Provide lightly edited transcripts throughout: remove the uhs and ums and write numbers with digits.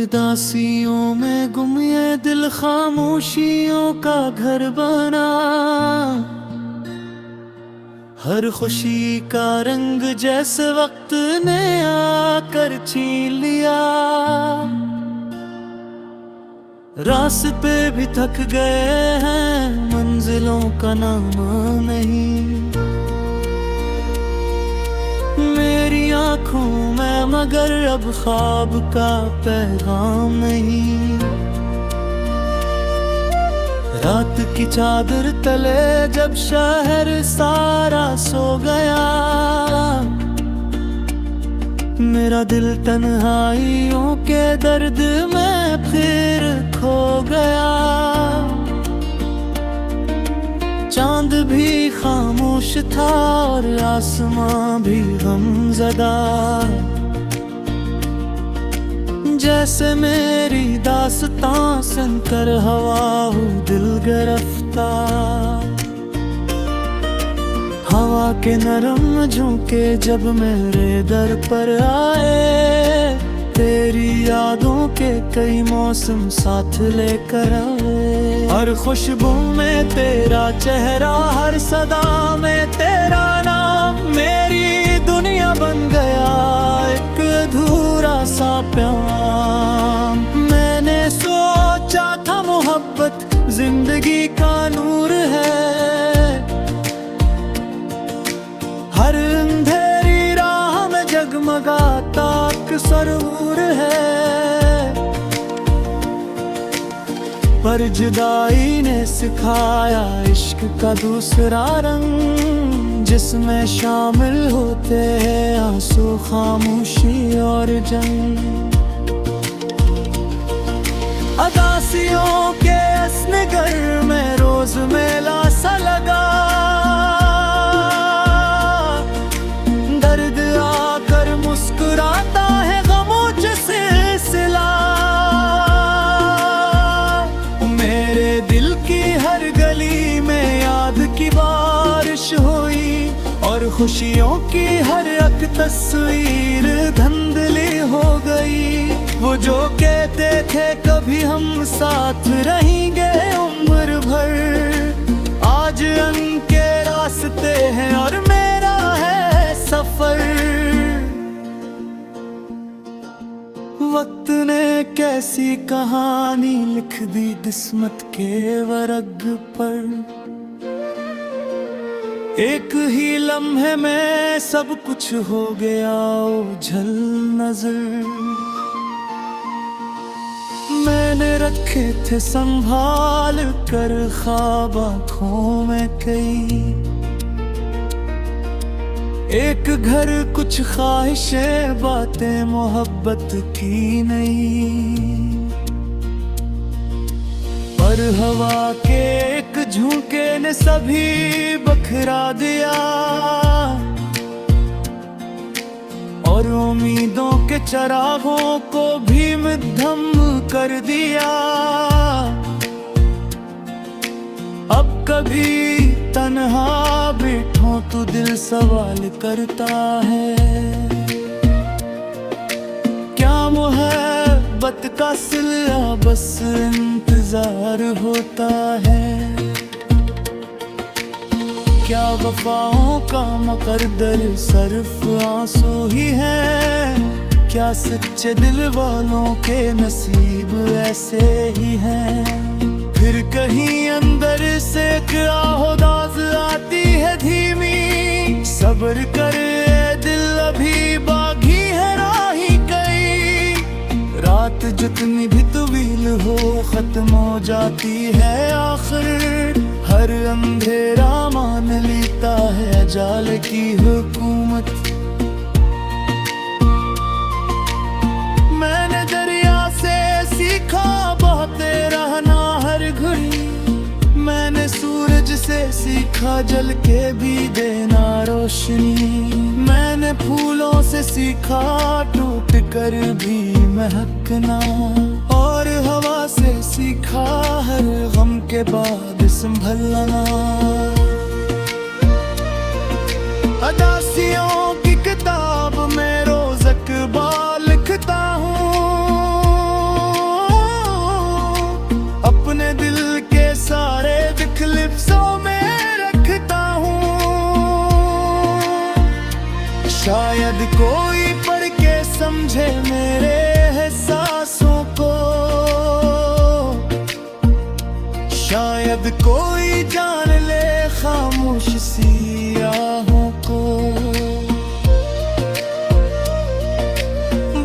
दासियों में गुम ये दिल खामोशियों का घर बना, हर खुशी का रंग जैसे वक्त ने आकर छीन लिया। रास्ते भी थक गए हैं, मंजिलों का नाम नहीं। मेरी आँखों में मगर अब ख्वाब का पैगाम नहीं। रात की चादर तले जब शहर सारा सो गया, मेरा दिल तन्हाइयों के दर्द में फिर खो गया। चांद भी खामोश था और आसमां भी गमज़दा, जैसे मेरी दास्तां सुनकर हवा हो दिल गिरफ्तार। हवा के नरम झोंके जब मेरे दर पर आए, तेरी यादों के कई मौसम साथ लेकर आए। हर खुशबू में तेरा चेहरा, हर सदा में तेरा नाम, मेरी दुनिया बन गया एक अधूरा सा प्यार। मैंने सोचा था मोहब्बत जिंदगी का नूर है, हर अंधेरी राह में जगमगाता सरूर है। पर जुदाई ने सिखाया इश्क का दूसरा रंग, जिसमें शामिल होते हैं आंसू, खामोशी और जंग। अदासियों के असनगर में रोज मेला सा लगा, दर्द आकर मुस्कुराता है गमों से सिलसिला। मेरे दिल की हर गली में याद की बारिश हुई, और खुशियों की हर एक तस्वीर धुंधली हो गई। वो जो कहते थे कभी हम साथ रहेंगे उम्र भर, आज उनके रास्ते हैं और मेरा है सफर। वक्त ने कैसी कहानी लिख दी किस्मत के वर्ग पर, एक ही लम्हे में सब कुछ हो गया ओझल नजर। मैंने रखे थे संभाल कर ख्वाब आँखों में कई, एक घर कुछ ख्वाहिशें बातें मोहब्बत की नहीं। पर हवा के एक झोंके ने सभी बखरा दिया, और उम्मीदों के चरागों को भी मद्धम कर दिया। अब कभी तन्हा बैठो तो दिल सवाल करता है, क्या मोहब्बत का सिला बस इंतजार होता है। क्या वफाओं का मुकद्दर सिर्फ आंसू ही है, क्या सच्चे दिल वालों के नसीब ऐसे ही हैं। फिर कहीं अंदर से एक आहोदाज आती है धीमी, सब्र कर दिल अभी बागी है राही कई। रात जितनी भी तवील हो खत्म हो जाती है आखिर, हर अंधेरा मान लेता है जाल की हुकूमत। मैंने दरिया से सीखा बहते रहना हर घड़ी, मैंने सूरज से सीखा जल के भी देना रोशनी। मैंने फूलों से सीखा टूट कर भी महकना, और हवा से सीखा हर गम के बाद संभलना। अदासियों की किताब में रोज इकबाल लिखता हूँ, अपने दिल के सारे दुख लिफ्ज़ों में रखता हूँ। शायद कोई पढ़ के समझे मेरे एहसासों को, शायद कोई जान ले खामोश सी आहों को।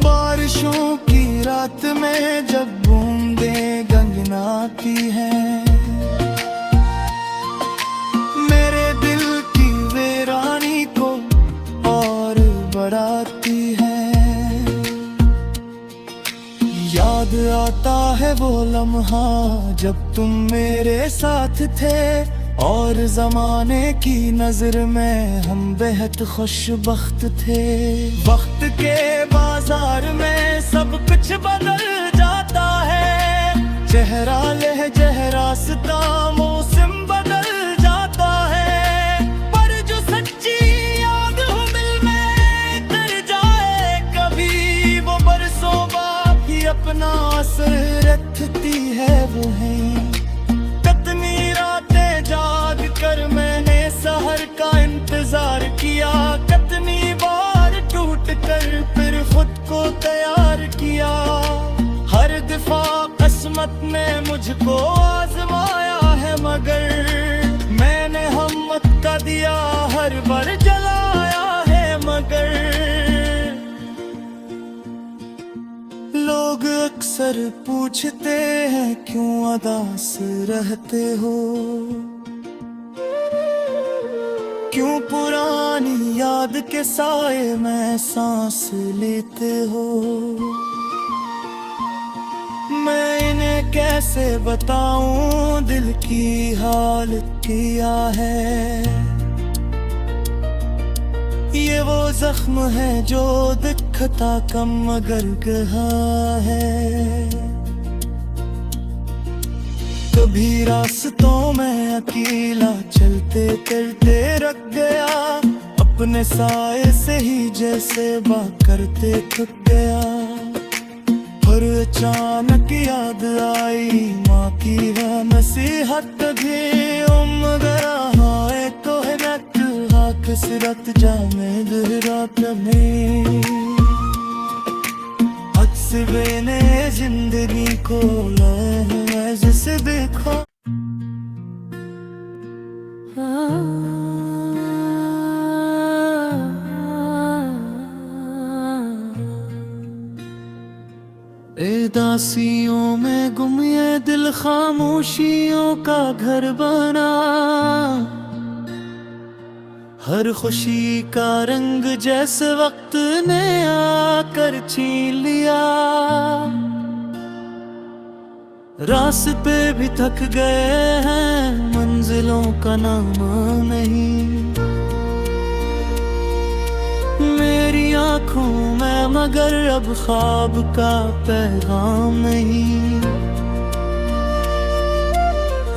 बारिशों की रात में जब बूंदें गनगनाती हैं, मेरे दिल की वीरानी को और बढ़ाती है। याद आता है वो लम्हा जब तुम मेरे साथ थे, और ज़माने की नज़र में हम बेहद खुशबख्त थे। वक्त के बाजार में सब कुछ बदल जाता है, चेहरा लहज़ा रास्ता मौसम बदल जाता है, पर जो सच्ची याद हो दिल में तर जाए कभी, वो बरसों बाद ही अपना असर रखती है। वो है कितनी रातें जाग कर मैंने सहर का इंतजार किया, कितनी बार टूट कर फिर खुद को तैयार किया। हर दफा किस्मत ने मुझको आजमाया है, मगर मैंने हिम्मत का दिया हर बार जलाया है। मगर लोग अक्सर पूछते हैं क्यों उदास रहते हो, क्यों पुरानी याद के साए में सांस लेते हो। मैं इन्हें कैसे बताऊं दिल की हालत क्या है, ये वो जख्म है जो दिखता कम मगर गहा है। कभी रास्तों में अकेला चलते चलते रख गया, अपने साए से ही जैसे बात करते थक गया। फिर अचानक याद आई माँ की वह नसीहत भी, उम्र हाय तो है रत कसरत जामे रात में। अक्सर ने जिंदगी को जैसे देखो। उदासियों में गुम ये दिल खामोशियों का घर बना, हर खुशी का रंग जैसे वक्त ने आकर छीन लिया। रास्ते भी थक गए हैं, मंजिलों का नाम नहीं। मेरी आंखों में मगर अब ख्वाब का पैगाम नहीं।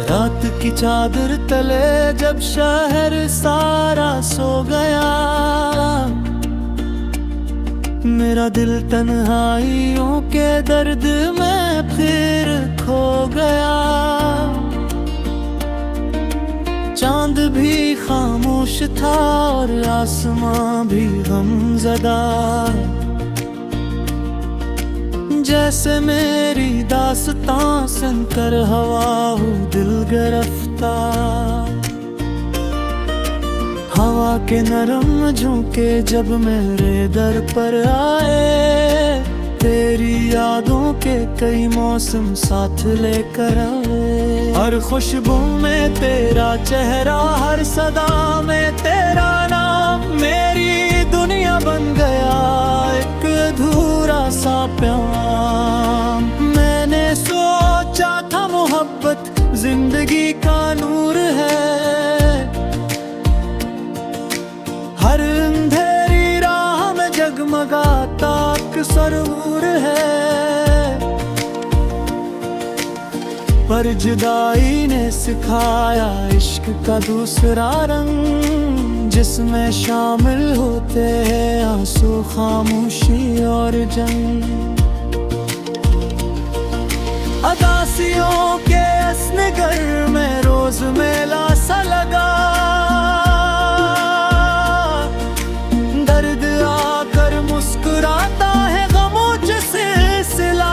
रात की चादर तले जब शहर सारा सो गया, मेरा दिल तन्हाइयों के दर्द में फिर खो गया। चांद भी खामोश था और आसमां भी गमज़दा, जैसे मेरी दास्तां सुनकर हवा हो दिल गिरफ्तार। हवा के नरम झोंके जब मेरे दर पर आए, तेरी यादों के कई मौसम साथ लेकर आए। हर खुशबू में तेरा चेहरा, हर सदा में तेरा नाम, मेरी दुनिया बन गया एक अधूरा सा प्यार। मैंने सोचा था मोहब्बत जिंदगी का नूर है, हर अंधेरी राह में जगमगाता एक सरूर है। पर जुदाई ने सिखाया इश्क का दूसरा रंग, जिसमें शामिल होते हैं आंसू, खामोशी और जंग। अदासियों के असनगर में रोज मेला सा लगा, दर्द आकर मुस्कुराता है गमों से सिलसिला।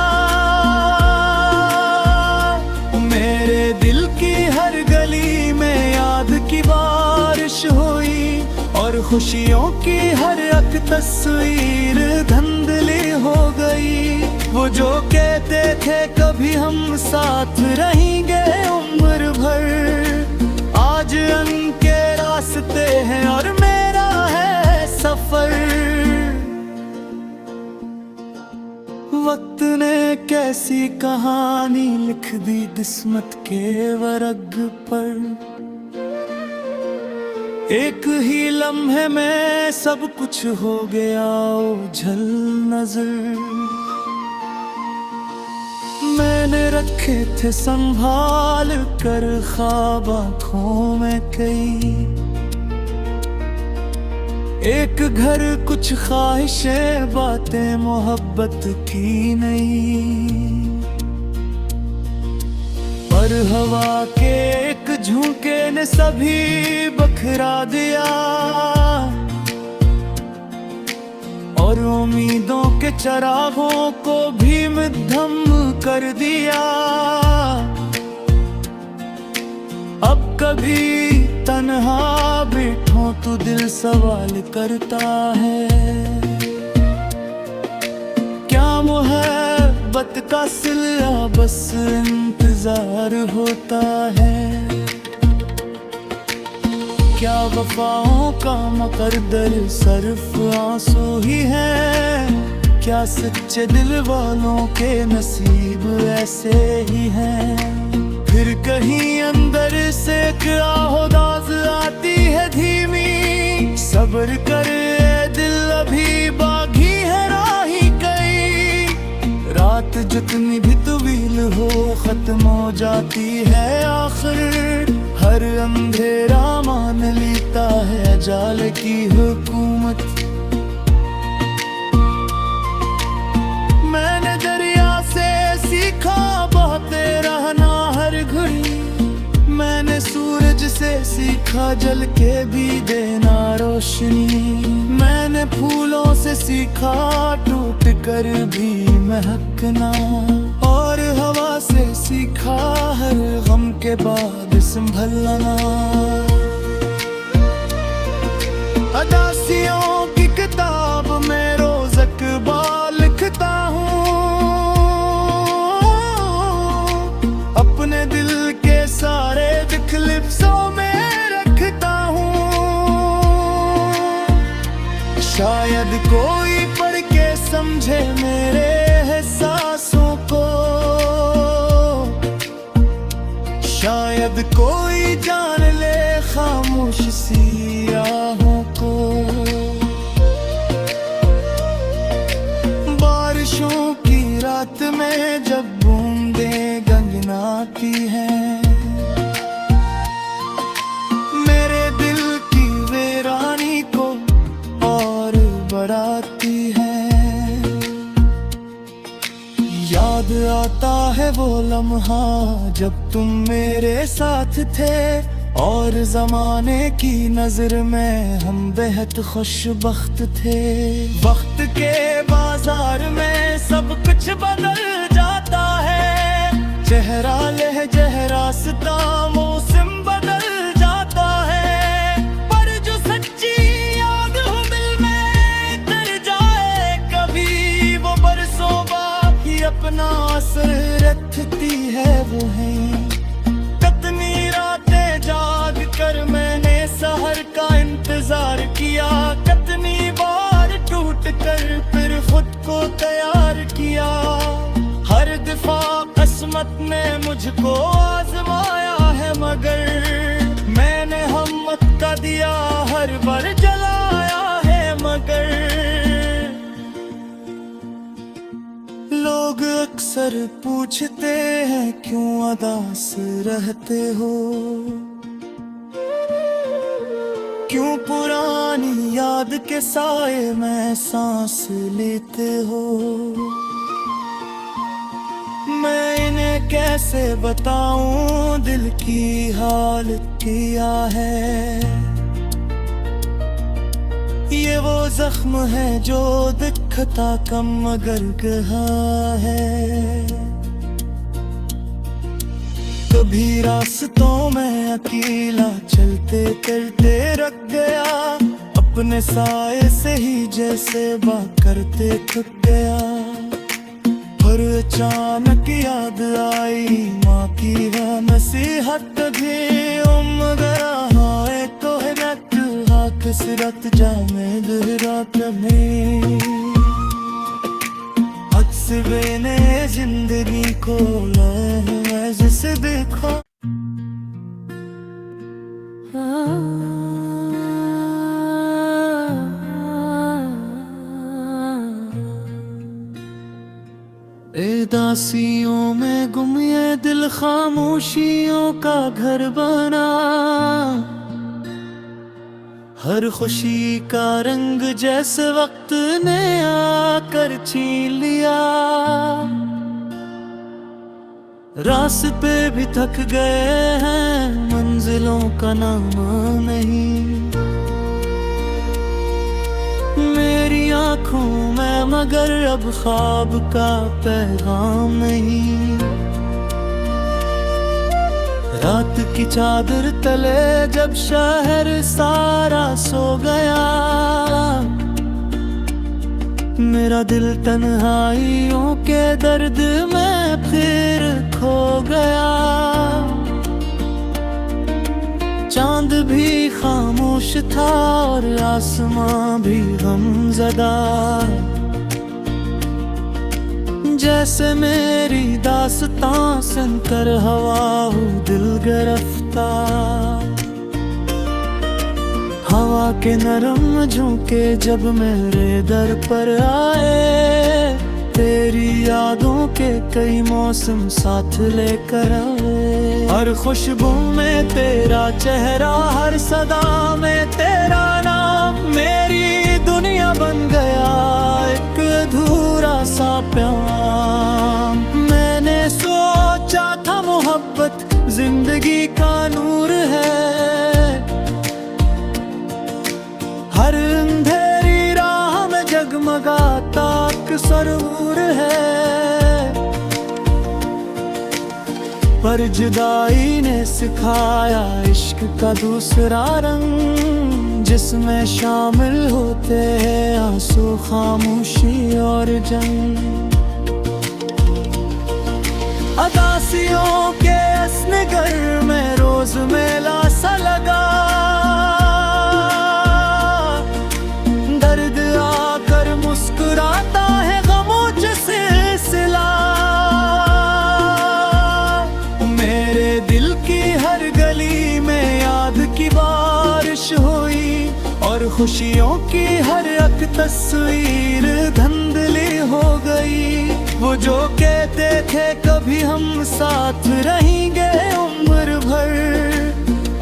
मेरे दिल की हर गली में याद की बारिश हुई, और खुशियों की हर एक तस्वीर धुंधली हो गई। वो जो कहते थे कभी हम साथ रहेंगे उम्र भर, आज उनके रास्ते हैं और मेरा है सफर। वक्त ने कैसी कहानी लिख दी किस्मत के वर्ग पर, एक ही लम्हे में सब कुछ हो गया ओझल नजर। मैंने रखे थे संभाल कर ख्वाब आँखों में कई, एक घर कुछ ख्वाहिशें बातें मोहब्बत की नहीं। पर हवा के एक झोंके ने सभी बखरा दिया, और उम्मीदों के चरागों को भी मद्धम कर दिया। अब कभी तन्हा बैठूं तो दिल सवाल करता है, क्या मोहब्बत का सिला बस इंतजार होता है। क्या वफाओं का मुकद्दर सिर्फ आंसू ही है, क्या सच्चे दिल वालों के नसीब ऐसे ही हैं। फिर कहीं अंदर से एक आवाज़ आती है धीमी, सब्र कर ए दिल अभी बाकी है राही कई। रात जितनी भी तवील हो खत्म हो जाती है आखिर, हर अंधेरा मान लेता है जाल की हुकूमत। मैंने दरिया से सीखा बहते रहना हर घड़ी, मैंने सूरज से सीखा जल के भी देना रोशनी। मैंने फूलों से सीखा टूट कर भी महकना, और हवा से सीखा हर गम के बाद संभलना। अदासियों की किताब में रोज अखबार लिखता हूँ, अपने दिल के सारे दुख लिफ्ज़ों में रखता हूँ। शायद कोई पढ़ के समझे मेरे एहसासों को, शायद कोई जान ले खामोश सी आहों को। बारिशों की रात में जब बूंदें गनगनाती हैं, मेरे दिल की वीरानी को और बढ़ाती हैं। याद आता है वो लम्हा जब तुम मेरे साथ थे, और ज़माने की नज़र में हम बेहद खुशबख्त थे। वक्त के बाजार में सब कुछ बदल जाता है, चेहरा लहजा रास्ता मौसम बदल जाता है। पर जो सच्ची याद हो दिल में तर जाए कभी, वो बरसों बाद ही अपना असर रखती है वो है। कितनी रातें जाग कर मैंने सहर का इंतजार किया, कितनी बार टूट कर फिर खुद को तैयार किया। हर दफा किस्मत ने मुझको आजमाया है, मगर मैंने हिम्मत का दिया हर बार जलाया है। मगर लोग अक्सर पूछते हैं क्यों उदास रहते हो, क्यों पुरानी याद के साए में सांस लेते हो। मैं इन्हें कैसे बताऊं दिल की हालत क्या है। ये वो जख्म है जो दिखता कम मगर गहा है। कभी रास्तों में अकेला चलते चलते रख गया, अपने साए से ही जैसे बात करते थक गया। पर अचानक याद आई माँ की वह नसीहत भी, मगर आए तो है रत हाथ सिरत जामे रात में। अक्सर ने जिंदगी को है जिसे देखो। दासियों में गुम ये दिल खामोशियों का घर बना, हर खुशी का रंग जैसे वक्त ने आकर छीन लिया। रास्ते भी थक गए हैं, मंजिलों का नाम नहीं। मेरी आँखों में मगर अब ख्वाब का पैगाम नहीं। रात की चादर तले जब शहर सारा सो गया, मेरा दिल तन्हाइयों के दर्द में फिर खो गया। चांद भी खामोश था और आसमां भी गमज़दा, जैसे मेरी दास्तां सुनकर हवा हो दिल गिरफ्तार। हवा के नरम झोंके जब मेरे दर पर आए, तेरी यादों के कई मौसम साथ लेकर आए। हर खुशबू में तेरा चेहरा, हर सदा में तेरा नाम, मेरी दुनिया बन गया एक अधूरा सा प्यार। मैंने सोचा था मोहब्बत जिंदगी का नूर है, हर अंधेरी राह में जगमगाता सरूर है। पर जुदाई ने सिखाया इश्क का दूसरा रंग, जिसमें शामिल होते हैं आंसू, खामोशी और जंग। अदासियों के असनगर में रोज मेला सा लगा, दर्द आकर मुस्कुराता है गमों से सिलसिला। मेरे दिल की हर गली में याद की बारिश हुई, और खुशियों की हर एक तस्वीर धुंधली हो गई। वो जो कहते थे कभी हम साथ रहेंगे उम्र भर,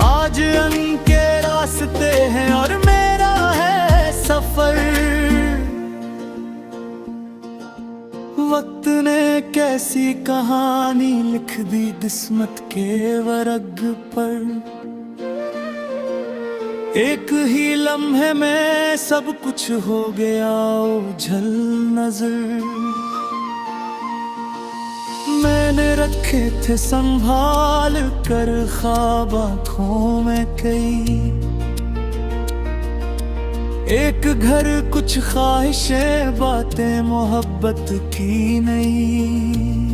आज उनके रास्ते हैं और मेरा है सफर। वक्त ने कैसी कहानी लिख दी किस्मत के वर्ग पर, एक ही लम्हे में सब कुछ हो गया ओझल नजर। मैंने रखे थे संभाल कर ख्वाब आँखों में कई, एक घर कुछ ख्वाहिशें बातें मोहब्बत की नहीं।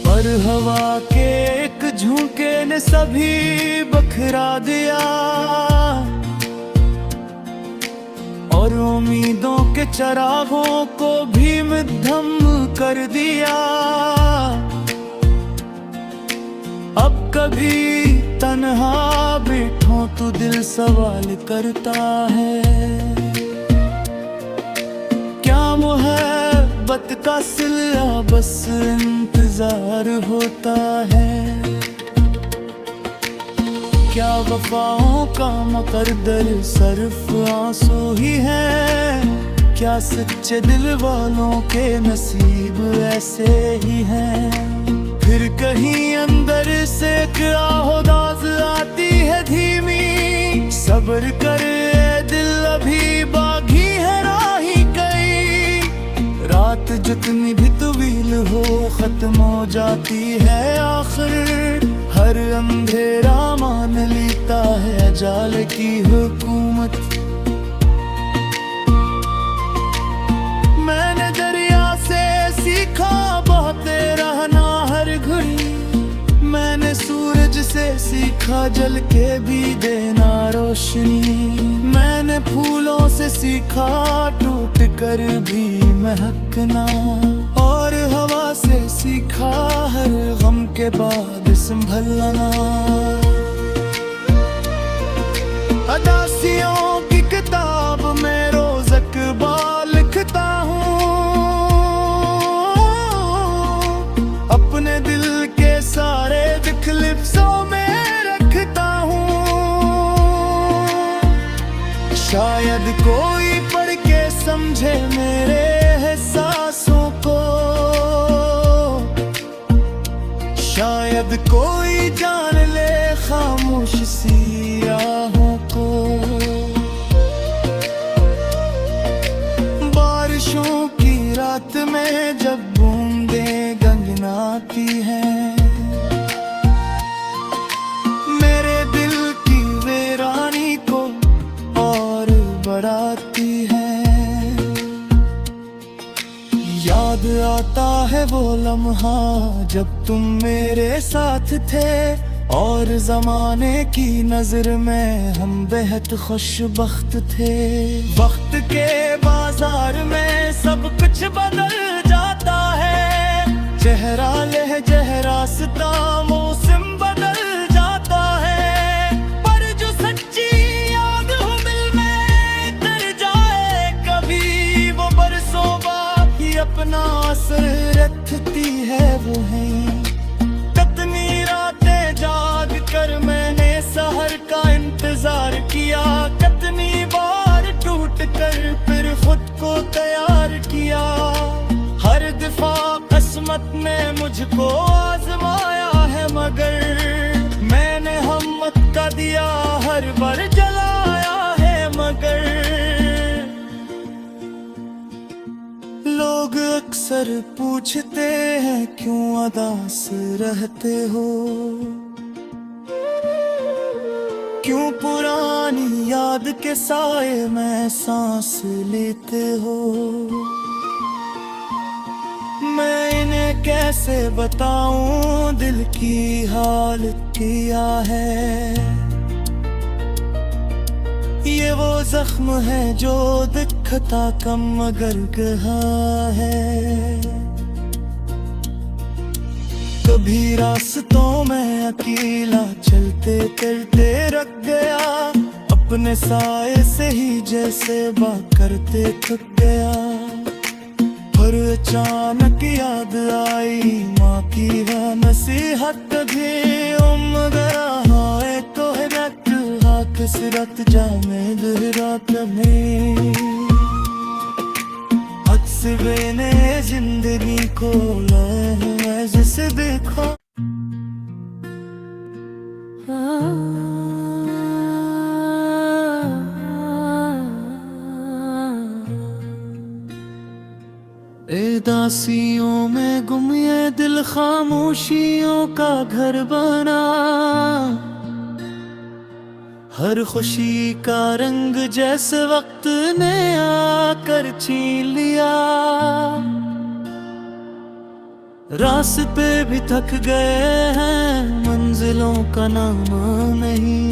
पर हवा के एक झोंके ने सभी बखरा दिया, और उम्मीदों के चरागों को भी मद्धम कर दिया। अब कभी तन्हा बैठो तो दिल सवाल करता है, क्या मुहब्बत मोहब्बत का सिलसिला बस इंतजार होता है। क्या वफाओं का मुकद्दर सिर्फ आंसू ही है, क्या सच्चे दिल वालों के नसीब ऐसे ही हैं। फिर कहीं अंदर से क्या आवाज़ आती है धीमी, सब्र कर ए दिल अभी बाकी है राही कई। रात जितनी भी तवील हो खत्म हो जाती है आखिर, हर अंधेरा मान लेता है जाल की हुकूमत। मैंने दरिया से सीखा बहते रहना हर घड़ी, मैंने सूरज से सीखा जल के भी देना रोशनी। मैंने फूलों से सीखा टूट कर भी महकना, और हवा से सीखा हर गम के बाद संभलना। अदासियों की किताब में रोज अखबार लिखता हूँ, अपने दिल के सारे दुख लिफ्ज़ों में रखता हूँ। शायद कोई पढ़ के समझे मेरे एहसासों को, शायद कोई जान ले खामोश सी राहों को। बारिशों की रात में जब बूंदें गंगनाती हैं, मेरे दिल की वीरानी को और बढ़ाती है। याद आता है वो लम्हा जब तुम मेरे साथ थे, और ज़माने की नज़र में हम बेहद खुशबख्त थे। वक्त के बाजार में सब कुछ बदल जाता है, चेहरा लहजा रास्ता मौसम बदल जाता है। पर जो सच्ची याद हो दिल में कर जाए कभी, वो बरसों बाद ही अपना असर रखती है वो है। कितनी रातें जाग कर मैंने सहर का इंतजार किया, कितनी बार टूट कर फिर खुद को तैयार किया। हर दफा किस्मत ने मुझको आजमाया है, मगर मैंने हिम्मत का दिया हर बार जलाया है। मगर लोग अक्सर पूछते हैं क्यों उदास रहते हो, क्यों पुरानी याद के साए में सांस लेते हो। मैं इन्हें कैसे बताऊं दिल की हालत क्या है। ये वो जख्म है जो दिखता कम मगर गहा है। कभी रास्तों में अकेला चलते चलते रख गया, अपने साए से ही जैसे बात करते थक गया। पर अचानक याद आई माँ की वह नसीहत भी, उम्र तो है कसरत जामे रात में। अक्सर ने जिंदगी को जैसे देखा। दासियों में गुम ये दिल खामोशियों का घर बना, हर खुशी का रंग जैसे वक्त ने आकर छीन लिया। रास्ते भी थक गए हैं, मंजिलों का नाम नहीं।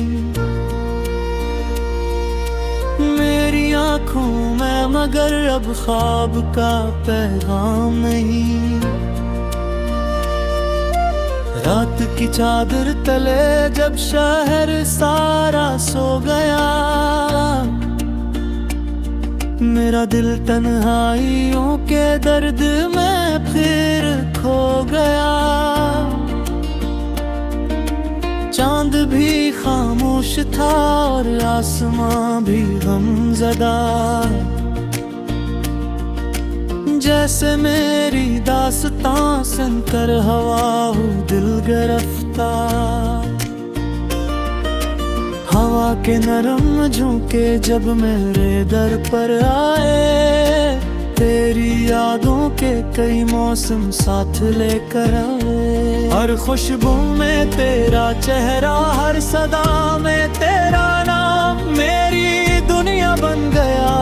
मेरी आंखों में मगर अब ख्वाब का पैगाम नहीं। रात की चादर तले जब शहर सारा सो गया, मेरा दिल तन्हाइयों के दर्द में फिर खो गया। चांद भी खामोश था और आसमां भी गमज़दा, जैसे मेरी दास्तां सुनकर हवा हो दिल गिरफ्तार। हवा के नरम झोंके जब मेरे दर पर आए, तेरी यादों के कई मौसम साथ लेकर आए। हर खुशबू में तेरा चेहरा, हर सदा में तेरा नाम, मेरी दुनिया बन गया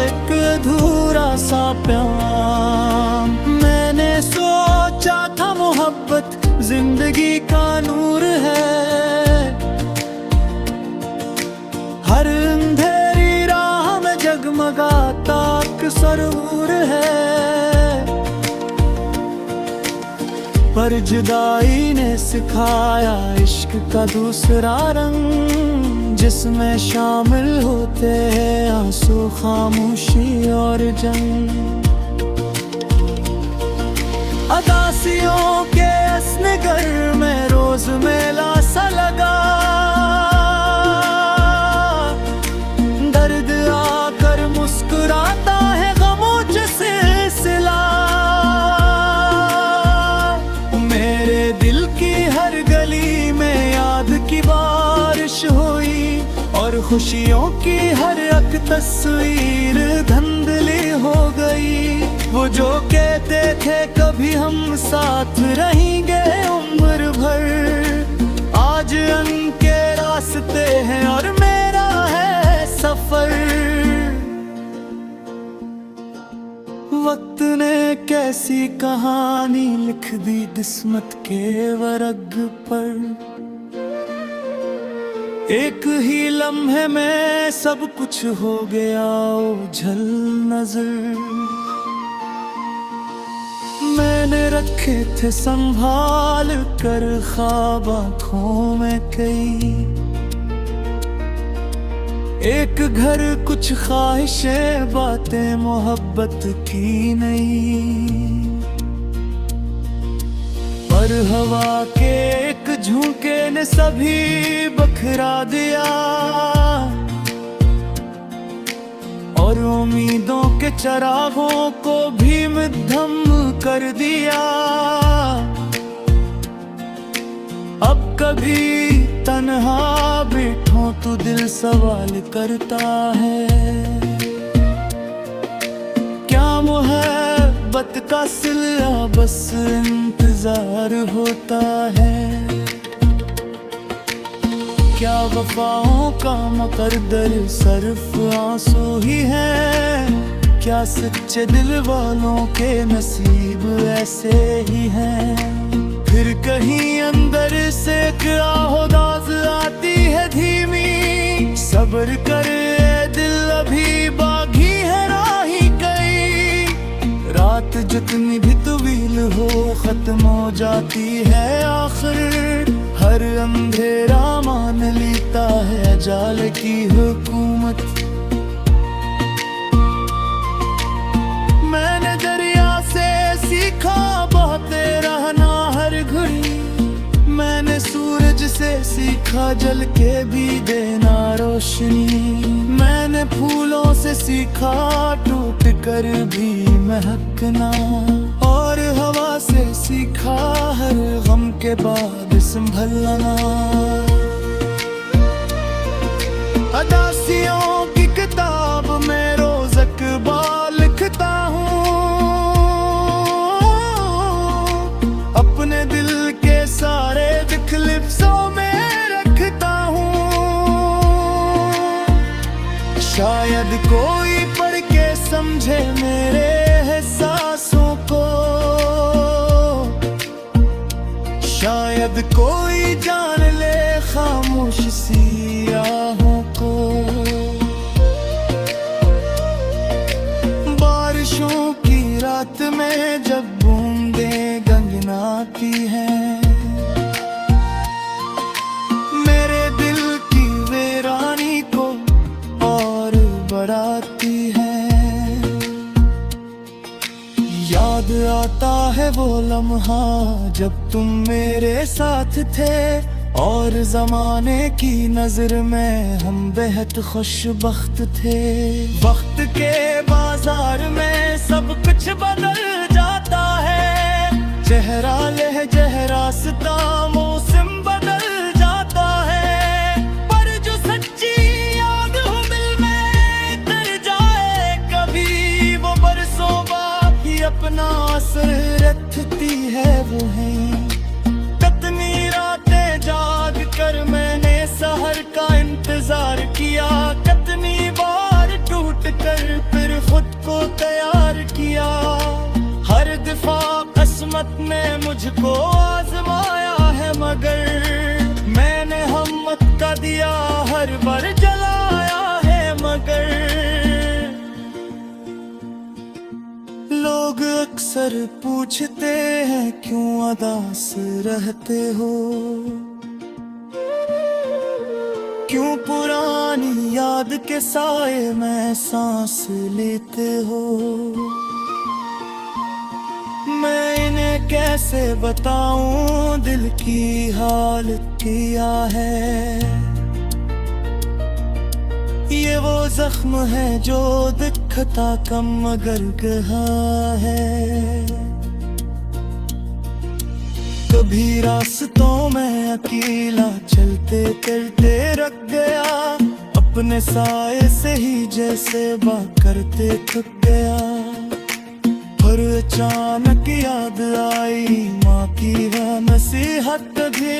एक अधूरा सा प्यार। मैंने सोचा था मोहब्बत जिंदगी का नूर है, हर अंधेरी राह में जगमगाता सरूर है। पर जुदाई ने सिखाया इश्क का दूसरा रंग, जिसमें शामिल होते हैं आंसू, खामोशी और जंग। अदासियों के असनगर में रोज मेला सा लगा, दर्द आकर मुस्कुराता है गमों से सिलसिला। मेरे दिल की हर गली में याद की बारिश हुई, और खुशियों की हर एक तस्वीर धुंधली हो गई। वो जो कहते थे कभी हम साथ रहेंगे उम्र भर, आज उनके रास्ते हैं और मेरा है सफर। वक्त ने कैसी कहानी लिख दी किस्मत के वर्ग पर, एक ही लम्हे में सब कुछ हो गया ओझल नजर। मैंने रखे थे संभाल कर ख्वाब आँखों में कई, एक घर कुछ ख्वाहिशें बातें मोहब्बत की नहीं। पर हवा के एक झोंके ने सभी बखरा दिया, और उम्मीदों के चिरागों को भी मद्धम कर दिया। अब कभी तन्हा बैठो तो दिल सवाल करता है, क्या मोहब्बत का सिला बस इंतजार होता है। क्या वफाओं का मुकद्दर सिर्फ आंसू ही है, क्या सच्चे दिल वालों के नसीब ऐसे ही हैं। फिर कहीं अंदर से आवाज़ आती है धीमी, सब्र कर ए दिल अभी बाकी है राही कई। रात जितनी भी तवील हो खत्म हो जाती है आखिर, हर अंधेरा मान लेता है जाल की हुकूमत। मैंने दरिया से सीखा बहते रहना हर घड़ी, मैंने सूरज से सीखा जल के भी देना रोशनी। मैंने फूलों से सीखा टूट कर भी महकना, और हवा से सीखा हर गम के बाद संभलना। अदासियों की किताब में रोज अखबार लिखता हूँ, अपने दिल के सारे दुख लिफ्ज़ों में रखता हूँ। शायद कोई पढ़ के समझे मेरे एहसासों को, शायद कोई जान ले खामोश सी आहों को। बारिशों की रात में जब बूंदें गंगनाती हैं, मेरे दिल की वीरानी को और बढ़ाती हैं। है वो लम्हा जब तुम मेरे साथ थे, और ज़माने की नजर में हम बेहद खुशबख्त थे। वक्त के बाजार में सब कुछ बदल जाता है, चेहरा लहजा रास्ता मौसम बदल जाता है, पर जो सच्ची याद हो दिल में तर जाए कभी, वो बरसों बाद ही अपना असर रखती है वो है। कितनी रातें जाग कर मैंने सहर का इंतजार किया, कितनी बार टूट कर फिर खुद को तैयार किया। हर दफा किस्मत ने मुझको आजमाया है, मगर मैंने हिम्मत का दिया हर बार जलाया है। मगर लोग अक्सर पूछते हैं क्यों उदास रहते हो, क्यों पुरानी याद के साए में सांस लेते हो। मैं इन्हें कैसे बताऊं दिल की हालत क्या है, ये वो जख्म है जो दिखता कम मगर गहा है। कभी रास्तों में अकेला चलते चलते रख गया, अपने साए से ही जैसे बात करते थक गया। पर अचानक याद आई माँ की वह नसीहत भी,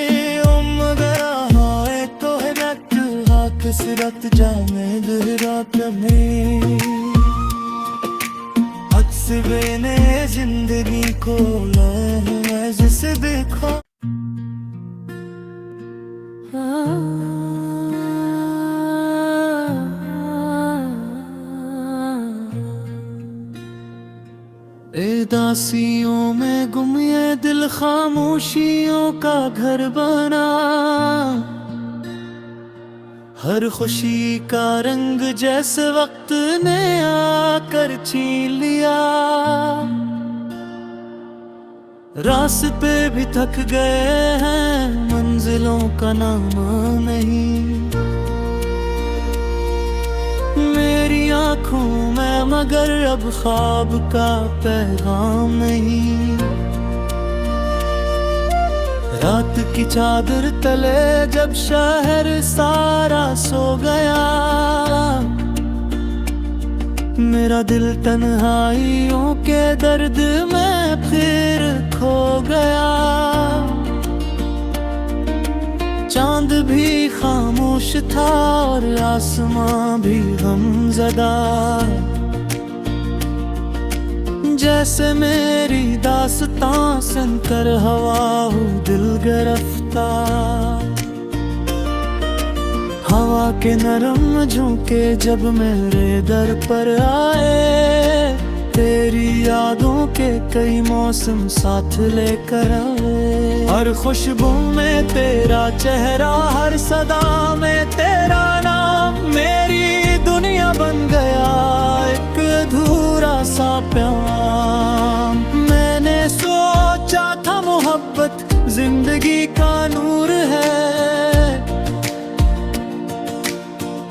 मगर आए तो है रट कसरत जामे रात में। अक्सर ने जिंदगी को जिसे देखा दासियों में गुम ये दिल खामोशियों का घर बना, हर खुशी का रंग जैसे वक्त ने आकर छीन लिया। रास्ते भी थक गए हैं, मंजिलों का नाम नहीं। मेरी आंखों में मगर अब ख्वाब का पैगाम नहीं। रात की चादर तले जब शहर सारा सो गया, मेरा दिल तन्हाइयों के दर्द में फिर खो गया। चांद भी खामोश था और आसमां भी गमज़दा, जैसे मेरी दास्तां सुनकर हवा हो दिल गिरफ्तार। हवा के नरम झोंके जब मेरे दर पर आए, तेरी यादों के कई मौसम साथ लेकर आए। हर खुशबू में तेरा चेहरा, हर सदा में तेरा नाम, मेरी दुनिया बन गया एक अधूरा सा प्यार। मैंने सोचा था मोहब्बत जिंदगी का नूर है,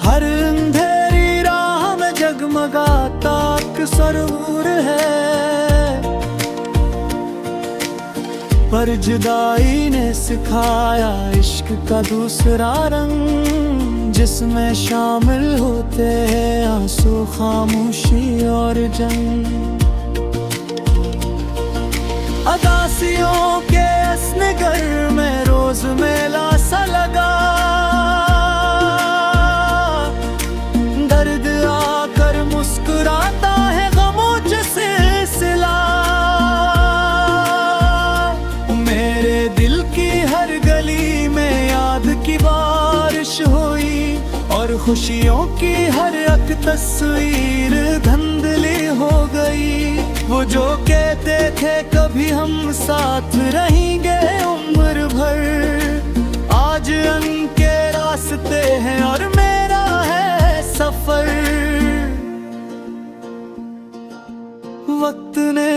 हर अंधेरी राह में जगमगाता सरूर है। पर जुदाई ने सिखाया इश्क का दूसरा रंग, जिसमें शामिल होते हैं आंसू, खामोशी और जंग। अदासियों के असनगर में रोज मेला सा लगा, दर्द आकर मुस्कुराता है गमों से सिलसिला। मेरे दिल की हर गली में याद की बारिश हुई, और खुशियों की हर एक तस्वीर धुंधली हो गई। वो जो कहते थे कभी हम साथ रहेंगे उम्र भर, आज उनके रास्ते हैं और मेरा है सफर। वक्त ने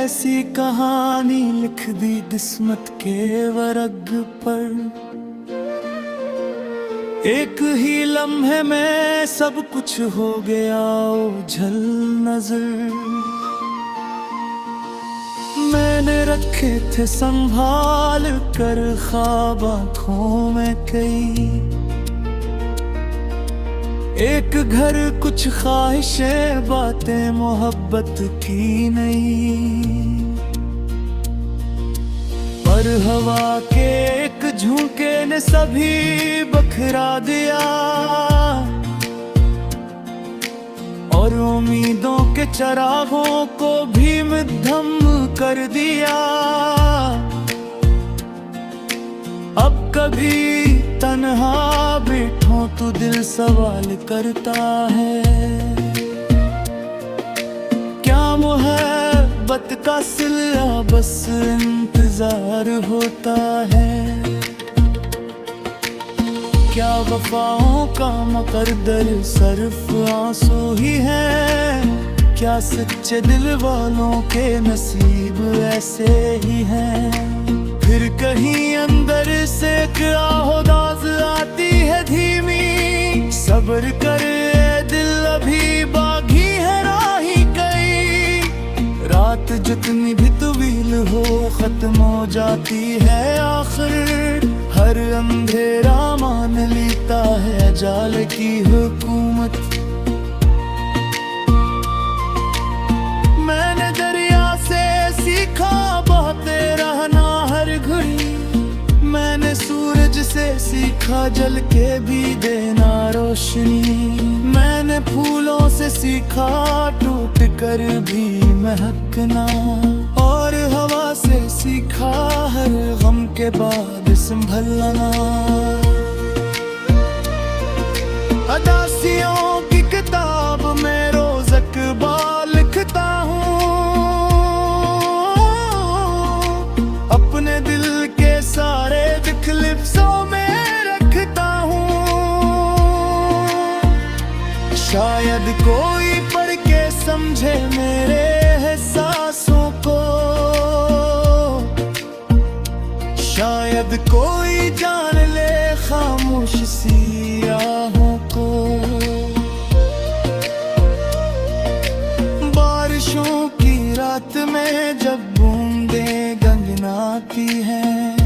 ऐसी कहानी लिख दी किस्मत के वरग पर। एक ही लम्हे में सब कुछ हो गया ओझल नजर। मैंने रखे थे संभाल कर ख्वाब आँखों में कई, एक घर कुछ ख्वाहिशें बातें मोहब्बत की नहीं। पर हवा के एक झोंके ने सभी बखरा दिया, और उम्मीदों के चरागों को भी मद्धम कर दिया। अब कभी तन्हा बैठो तो दिल सवाल करता है, क्या मोहब्बत का सिला बस इंतजार होता है। क्या वफाओं का मुकद्दर सिर्फ आंसू ही है, क्या सच्चे दिल वालों के नसीब ऐसे ही हैं। फिर कहीं अंदर से एक आवाज़ आती है धीमी, सब्र कर ए दिल अभी बाकी है राही कई। रात जितनी भी तवील हो खत्म हो जाती है आखिर, हर अंधेरा मान लेता है जाल की हुकूमत। मैंने दरिया से सीखा बहते रहना हर घड़ी, मैंने सूरज से सीखा जल के भी देना रोशनी। मैंने फूलों से सीखा टूट कर भी महकना, और हवा से सीखा हर गम के बाद संभलना। अदासियों की किताब में रोज अखबार लिखता हूँ, अपने दिल के सारे दुख लिफ्ज़ों में रखता हूँ। शायद कोई पढ़ के समझे मेरे एहसासों को, शायद कोई जान ले खामोश सी आहों को। बारिशों की रात में जब बूंदें गंगनाती हैं,